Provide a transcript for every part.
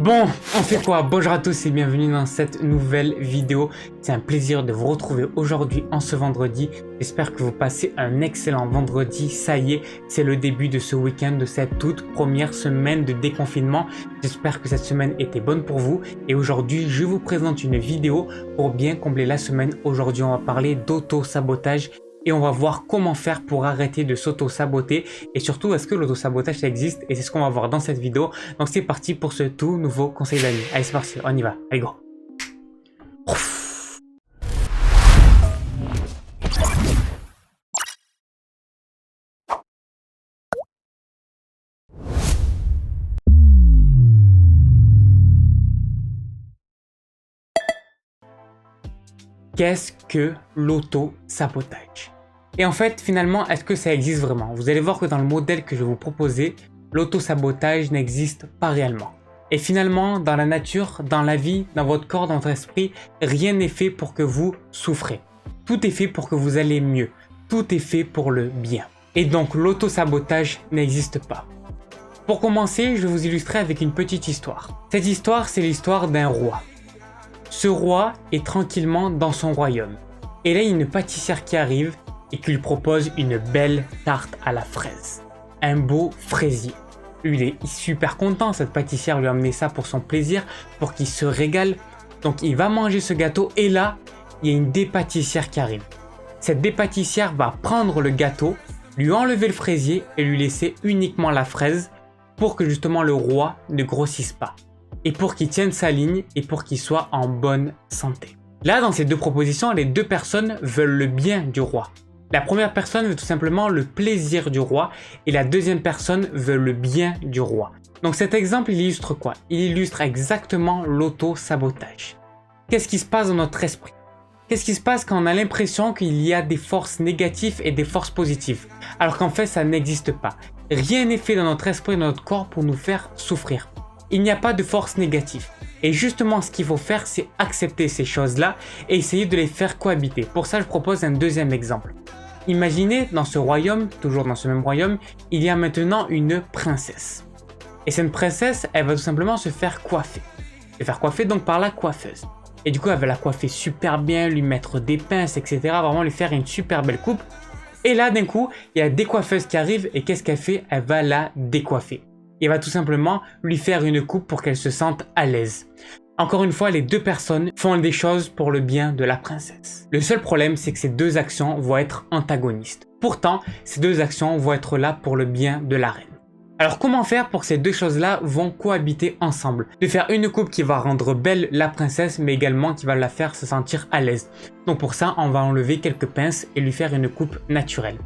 Bon, on fait quoi? Bonjour à tous et bienvenue dans cette nouvelle vidéo. C'est un plaisir de vous retrouver aujourd'hui en ce vendredi. J'espère que vous passez un excellent vendredi. Ça y est, c'est le début de ce week-end, de cette toute première semaine de déconfinement. J'espère que cette semaine était bonne pour vous. Et aujourd'hui, je vous présente une vidéo pour bien combler la semaine. Aujourd'hui, on va parler d'auto-sabotage. Et on va voir comment faire pour arrêter de s'auto-saboter et surtout est-ce que l'auto-sabotage ça existe, et c'est ce qu'on va voir dans cette vidéo. Donc c'est parti pour ce tout nouveau conseil d'amis. Allez c'est parti, on y va, allez go. Qu'est-ce que l'auto-sabotage? Et en fait, finalement, est-ce que ça existe vraiment? Vous allez voir que dans le modèle que je vais vous proposer, l'auto-sabotage n'existe pas réellement. Et finalement, dans la nature, dans la vie, dans votre corps, dans votre esprit, rien n'est fait pour que vous souffrez. Tout est fait pour que vous allez mieux. Tout est fait pour le bien. Et donc, l'auto-sabotage n'existe pas. Pour commencer, je vais vous illustrer avec une petite histoire. Cette histoire, c'est l'histoire d'un roi. Ce roi est tranquillement dans son royaume. Et là, il y a une pâtissière qui arrive et qui lui propose une belle tarte à la fraise. Un beau fraisier. Lui, il est super content, cette pâtissière lui a amené ça pour son plaisir, pour qu'il se régale. Donc il va manger ce gâteau et là, il y a une dépâtissière qui arrive. Cette dépâtissière va prendre le gâteau, lui enlever le fraisier et lui laisser uniquement la fraise pour que justement le roi ne grossisse pas. Et pour qu'il tienne sa ligne et pour qu'il soit en bonne santé. Là, dans ces deux propositions, les deux personnes veulent le bien du roi. La première personne veut tout simplement le plaisir du roi et la deuxième personne veut le bien du roi. Donc cet exemple, il illustre quoi? Il illustre exactement l'auto-sabotage. Qu'est-ce qui se passe dans notre esprit? Qu'est-ce qui se passe quand on a l'impression qu'il y a des forces négatives et des forces positives? Alors qu'en fait, ça n'existe pas. Rien n'est fait dans notre esprit et dans notre corps pour nous faire souffrir. Il n'y a pas de force négative. Et justement, ce qu'il faut faire, c'est accepter ces choses-là et essayer de les faire cohabiter. Pour ça, je propose un deuxième exemple. Imaginez, dans ce royaume, toujours dans ce même royaume, il y a maintenant une princesse. Et cette princesse, elle va tout simplement se faire coiffer. Se faire coiffer donc par la coiffeuse. Et du coup, elle va la coiffer super bien, lui mettre des pinces, etc. Vraiment lui faire une super belle coupe. Et là, d'un coup, il y a des coiffeuses qui arrivent et qu'est-ce qu'elle fait? Elle va la décoiffer. Et va tout simplement lui faire une coupe pour qu'elle se sente à l'aise. Encore une fois, les deux personnes font des choses pour le bien de la princesse. Le seul problème, c'est que ces deux actions vont être antagonistes. Pourtant, ces deux actions vont être là pour le bien de la reine. Alors comment faire pour que ces deux choses-là vont cohabiter ensemble? De faire une coupe qui va rendre belle la princesse, mais également qui va la faire se sentir à l'aise. Donc pour ça, on va enlever quelques pinces et lui faire une coupe naturelle.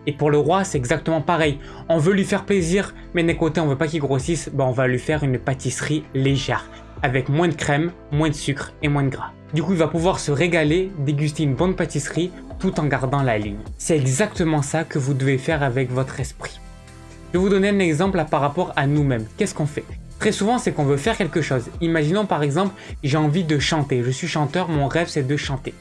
Et pour le roi, c'est exactement pareil. On veut lui faire plaisir, mais d'un côté, on veut pas qu'il grossisse, on va lui faire une pâtisserie légère, avec moins de crème, moins de sucre et moins de gras. Du coup, il va pouvoir se régaler, déguster une bonne pâtisserie, tout en gardant la ligne. C'est exactement ça que vous devez faire avec votre esprit. Je vais vous donner un exemple par rapport à nous-mêmes. Qu'est-ce qu'on fait? Très souvent, c'est qu'on veut faire quelque chose. Imaginons par exemple, j'ai envie de chanter. Je suis chanteur, mon rêve, c'est de chanter.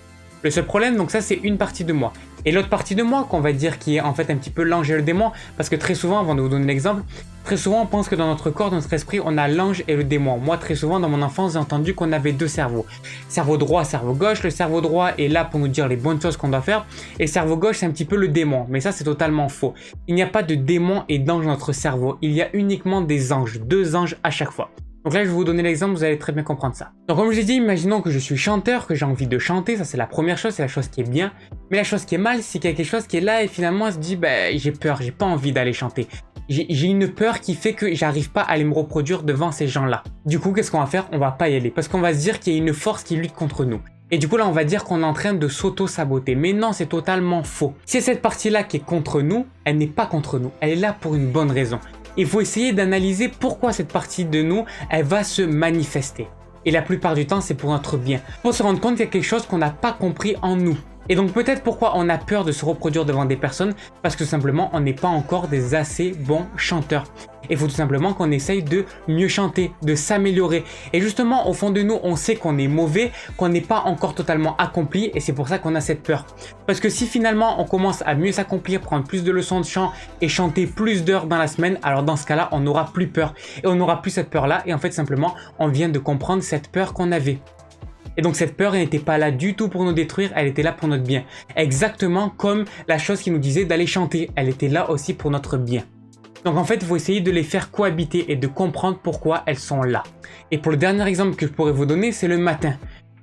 Le seul problème, donc ça c'est une partie de moi. Et l'autre partie de moi, qu'on va dire qui est en fait un petit peu l'ange et le démon, parce que très souvent, avant de vous donner l'exemple, très souvent on pense que dans notre corps, dans notre esprit, on a l'ange et le démon. Moi très souvent dans mon enfance, j'ai entendu qu'on avait deux cerveaux. Cerveau droit, cerveau gauche. Le cerveau droit est là pour nous dire les bonnes choses qu'on doit faire. Et le cerveau gauche, c'est un petit peu le démon. Mais ça c'est totalement faux. Il n'y a pas de démon et d'ange dans notre cerveau. Il y a uniquement des anges, deux anges à chaque fois. Donc là, je vais vous donner l'exemple, vous allez très bien comprendre ça. Donc comme je vous ai dit, imaginons que je suis chanteur, que j'ai envie de chanter, ça c'est la première chose, c'est la chose qui est bien. Mais la chose qui est mal, c'est qu'il y a quelque chose qui est là et finalement on se dit, j'ai peur, j'ai pas envie d'aller chanter. J'ai une peur qui fait que j'arrive pas à aller me reproduire devant ces gens-là. Du coup, qu'est-ce qu'on va faire? On va pas y aller parce qu'on va se dire qu'il y a une force qui lutte contre nous. Et du coup là, on va dire qu'on est en train de s'auto-saboter. Mais non, c'est totalement faux. Si cette partie-là qui est contre nous, elle n'est pas contre nous. Elle est là pour une bonne raison. Il faut essayer d'analyser pourquoi cette partie de nous, elle va se manifester. Et la plupart du temps, c'est pour notre bien. Pour se rendre compte qu'il y a quelque chose qu'on n'a pas compris en nous. Et donc peut-être pourquoi on a peur de se reproduire devant des personnes, parce que simplement on n'est pas encore des assez bons chanteurs. Il faut tout simplement qu'on essaye de mieux chanter, de s'améliorer. Et justement, au fond de nous, on sait qu'on est mauvais, qu'on n'est pas encore totalement accompli, et c'est pour ça qu'on a cette peur. Parce que si finalement on commence à mieux s'accomplir, prendre plus de leçons de chant et chanter plus d'heures dans la semaine, alors dans ce cas-là, on n'aura plus peur. Et on n'aura plus cette peur-là, et en fait simplement, on vient de comprendre cette peur qu'on avait. Et donc cette peur, elle n'était pas là du tout pour nous détruire, elle était là pour notre bien. Exactement comme la chose qui nous disait d'aller chanter, elle était là aussi pour notre bien. Donc en fait, il faut essayer de les faire cohabiter et de comprendre pourquoi elles sont là. Et pour le dernier exemple que je pourrais vous donner, c'est le matin.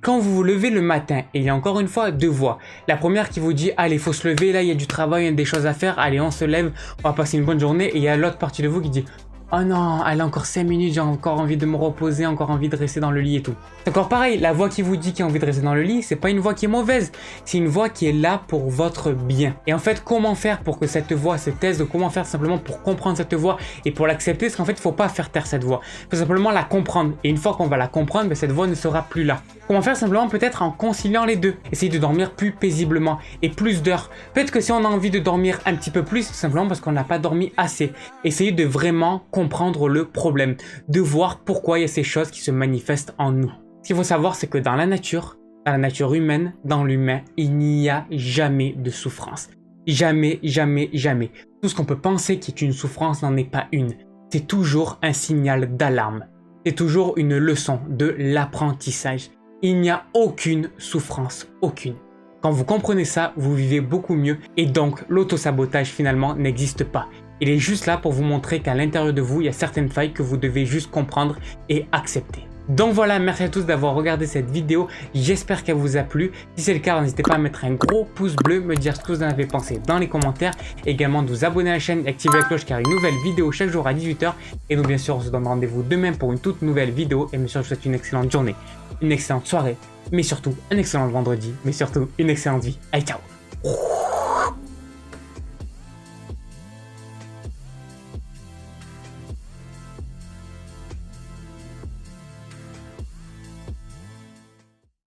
Quand vous vous levez le matin, et il y a encore une fois deux voix. La première qui vous dit « Allez, il faut se lever, là il y a du travail, il y a des choses à faire, allez on se lève, on va passer une bonne journée » et il y a l'autre partie de vous qui dit « Oh non, allez encore 5 minutes, j'ai encore envie de me reposer, encore envie de rester dans le lit et tout. » C'est encore pareil, la voix qui vous dit qu'il a envie de rester dans le lit, c'est pas une voix qui est mauvaise, c'est une voix qui est là pour votre bien. Et en fait, comment faire pour que cette voix se taise, comment faire simplement pour comprendre cette voix et pour l'accepter, parce qu'en fait, il faut pas faire taire cette voix. Il faut simplement la comprendre. Et une fois qu'on va la comprendre, cette voix ne sera plus là. Comment faire simplement peut-être en conciliant les deux. Essayer de dormir plus paisiblement et plus d'heures. Peut-être que si on a envie de dormir un petit peu plus, c'est simplement parce qu'on n'a pas dormi assez. Essayez de vraiment comprendre le problème, de voir pourquoi il y a ces choses qui se manifestent en nous. Ce qu'il faut savoir, c'est que dans la nature humaine, dans l'humain, il n'y a jamais de souffrance. Jamais, jamais, jamais. Tout ce qu'on peut penser qui est une souffrance n'en est pas une. C'est toujours un signal d'alarme. C'est toujours une leçon de l'apprentissage. Il n'y a aucune souffrance, aucune. Quand vous comprenez ça, vous vivez beaucoup mieux et donc l'autosabotage finalement n'existe pas. Il est juste là pour vous montrer qu'à l'intérieur de vous, il y a certaines failles que vous devez juste comprendre et accepter. Donc voilà, merci à tous d'avoir regardé cette vidéo, j'espère qu'elle vous a plu. Si c'est le cas, n'hésitez pas à mettre un gros pouce bleu, me dire ce que vous en avez pensé dans les commentaires. Également de vous abonner à la chaîne et activer la cloche car une nouvelle vidéo chaque jour à 18 h. Et nous bien sûr, on se donne rendez-vous demain pour une toute nouvelle vidéo. Et bien sûr, je vous souhaite une excellente journée, une excellente soirée, mais surtout un excellent vendredi, mais surtout une excellente vie. Allez, ciao!